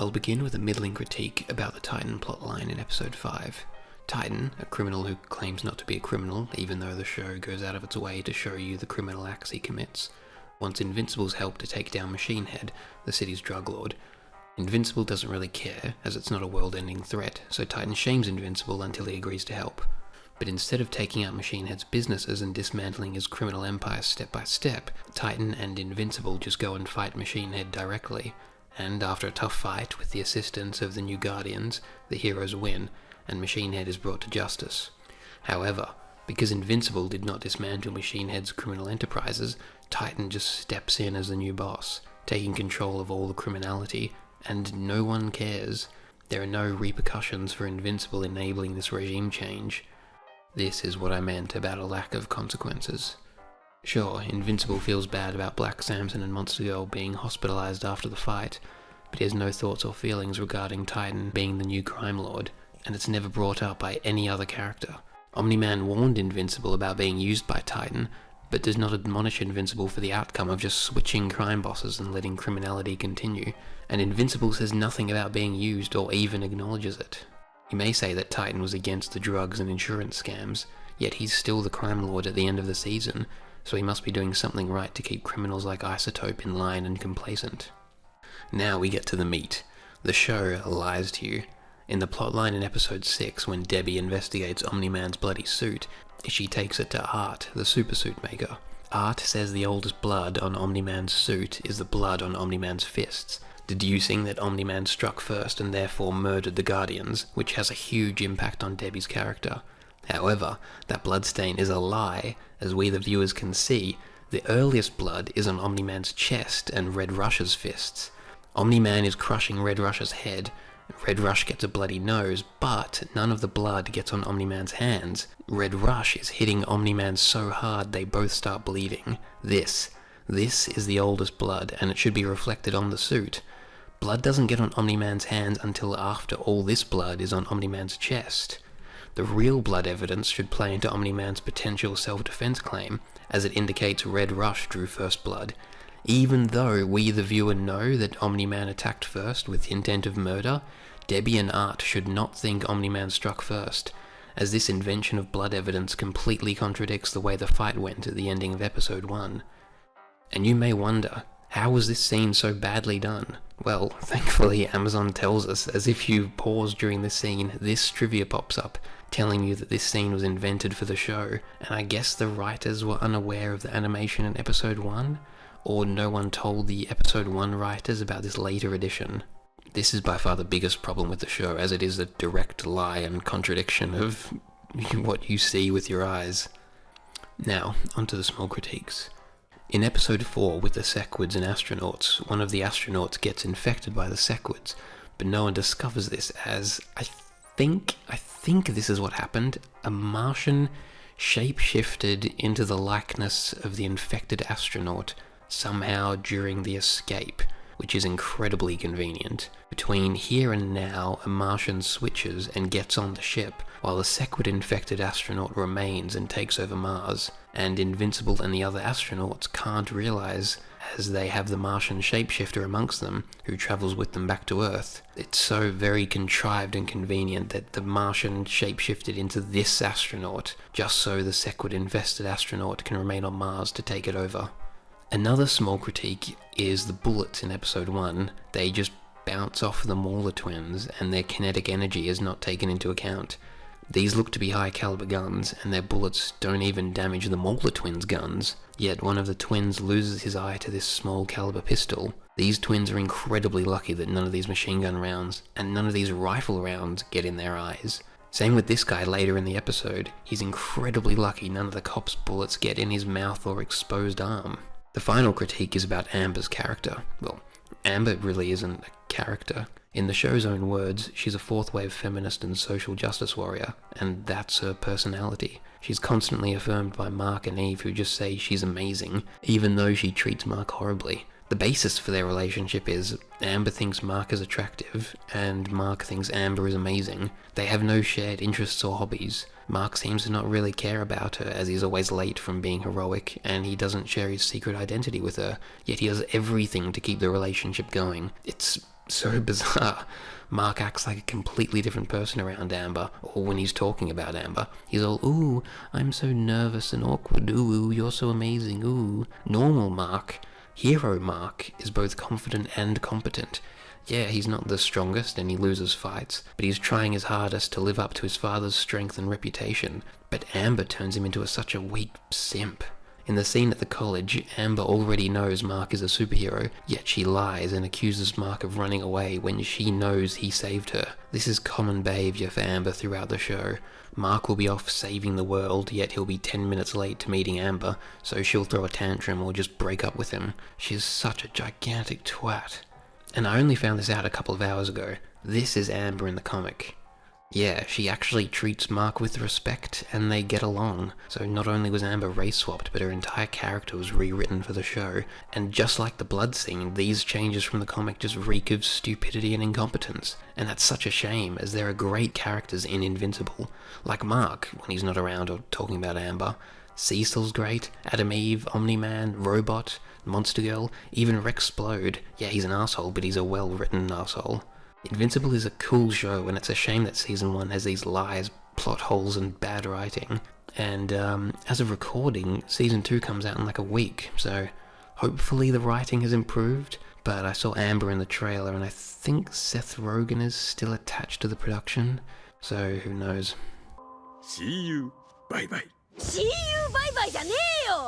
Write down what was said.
I'll begin with a middling critique about the Titan plotline in episode 5. Titan, a criminal who claims not to be a criminal, even though the show goes out of its way to show you the criminal acts he commits, wants Invincible's help to take down Machine Head, the city's drug lord. Invincible doesn't really care, as it's not a world-ending threat, so Titan shames Invincible until he agrees to help. But instead of taking out Machine Head's businesses and dismantling his criminal empire step by step, Titan and Invincible just go and fight Machine Head directly, and after a tough fight with the assistance of the new Guardians, the heroes win, and Machine Head is brought to justice. However, because Invincible did not dismantle Machine Head's criminal enterprises, Titan just steps in as the new boss, taking control of all the criminality, and no one cares. There are no repercussions for Invincible enabling this regime change. This is what I meant about a lack of consequences. Sure, Invincible feels bad about Black Samson and Monster Girl being hospitalized after the fight, but he has no thoughts or feelings regarding Titan being the new crime lord, and it's never brought up by any other character. Omni-Man warned Invincible about being used by Titan, but does not admonish Invincible for the outcome of just switching crime bosses and letting criminality continue, and Invincible says nothing about being used or even acknowledges it. You may say that Titan was against the drugs and insurance scams, yet he's still the crime lord at the end of the season, so he must be doing something right to keep criminals like Isotope in line and complacent. Now we get to the meat. The show lies to you. In the plotline in episode 6, when Debbie investigates Omni-Man's bloody suit, she takes it to Art, the supersuit maker. Art says the oldest blood on Omni-Man's suit is the blood on Omni-Man's fists, deducing that Omni-Man struck first and therefore murdered the Guardians, which has a huge impact on Debbie's character. However, that bloodstain is a lie, as we the viewers can see. The earliest blood is on Omni-Man's chest and Red Rush's fists. Omni-Man is crushing Red Rush's head, Red Rush gets a bloody nose, but none of the blood gets on Omni-Man's hands. Red Rush is hitting Omni-Man so hard they both start bleeding. This is the oldest blood, and it should be reflected on the suit. Blood doesn't get on Omni-Man's hands until after all this blood is on Omni-Man's chest. The real blood evidence should play into Omni-Man's potential self-defense claim, as it indicates Red Rush drew first blood. Even though we the viewer know that Omni-Man attacked first with intent of murder, Debbie and Art should not think Omni-Man struck first, as this invention of blood evidence completely contradicts the way the fight went at the ending of episode 1. And you may wonder, how was this scene so badly done? Well, thankfully Amazon tells us, as if you pause during this scene, this trivia pops up, telling you that this scene was invented for the show, and I guess the writers were unaware of the animation in episode 1? Or no one told the episode 1 writers about this later edition. This is by far the biggest problem with the show, as it is a direct lie and contradiction of what you see with your eyes. Now, onto the small critiques. In episode 4, with the Sequids and astronauts, one of the astronauts gets infected by the Sequids, but no one discovers this, as I think this is what happened. A Martian shape-shifted into the likeness of the infected astronaut somehow during the escape, which is incredibly convenient. Between here and now, a Martian switches and gets on the ship, while the Sequid-infected astronaut remains and takes over Mars, and Invincible and the other astronauts can't realize, as they have the Martian shapeshifter amongst them, who travels with them back to Earth. It's so very contrived and convenient that the Martian shapeshifted into this astronaut, just so the Sequid-infested astronaut can remain on Mars to take it over. Another small critique is the bullets in episode 1. They just bounce off the Mauler twins, and their kinetic energy is not taken into account. These look to be high caliber guns, and their bullets don't even damage the Mauler twins' guns, yet one of the twins loses his eye to this small caliber pistol. These twins are incredibly lucky that none of these machine gun rounds, and none of these rifle rounds, get in their eyes. Same with this guy later in the episode. He's incredibly lucky none of the cop's bullets get in his mouth or exposed arm. The final critique is about Amber's character. Well, Amber really isn't a character. In the show's own words, she's a fourth-wave feminist and social justice warrior, and that's her personality. She's constantly affirmed by Mark and Eve, who just say she's amazing, even though she treats Mark horribly. The basis for their relationship is Amber thinks Mark is attractive, and Mark thinks Amber is amazing. They have no shared interests or hobbies. Mark seems to not really care about her, as he's always late from being heroic, and he doesn't share his secret identity with her, yet he does everything to keep the relationship going. It's so bizarre. Mark acts like a completely different person around Amber, or when he's talking about Amber. He's all, ooh, I'm so nervous and awkward, ooh, you're so amazing, ooh. Normal Mark, hero Mark, is both confident and competent. Yeah, he's not the strongest and he loses fights, but he's trying his hardest to live up to his father's strength and reputation. But Amber turns him into such a weak simp. In the scene at the college, Amber already knows Mark is a superhero, yet she lies and accuses Mark of running away when she knows he saved her. This is common behaviour for Amber throughout the show. Mark will be off saving the world, yet he'll be 10 minutes late to meeting Amber, so she'll throw a tantrum or just break up with him. She's such a gigantic twat. And I only found this out a couple of hours ago. This is Amber in the comic. Yeah, she actually treats Mark with respect, and they get along. So not only was Amber race-swapped, but her entire character was rewritten for the show. And just like the blood scene, these changes from the comic just reek of stupidity and incompetence. And that's such a shame, as there are great characters in Invincible. Like Mark, when he's not around or talking about Amber. Cecil's great, Adam Eve, Omni-Man, Robot, Monster Girl, even Rexplode. Yeah, he's an asshole, but he's a well-written asshole. Invincible is a cool show, and it's a shame that Season 1 has these lies, plot holes, and bad writing. And as of recording, Season 2 comes out in like a week, so hopefully the writing has improved. But I saw Amber in the trailer, and I think Seth Rogen is still attached to the production, so who knows. See you. Bye bye. See you, bye bye じゃねえよ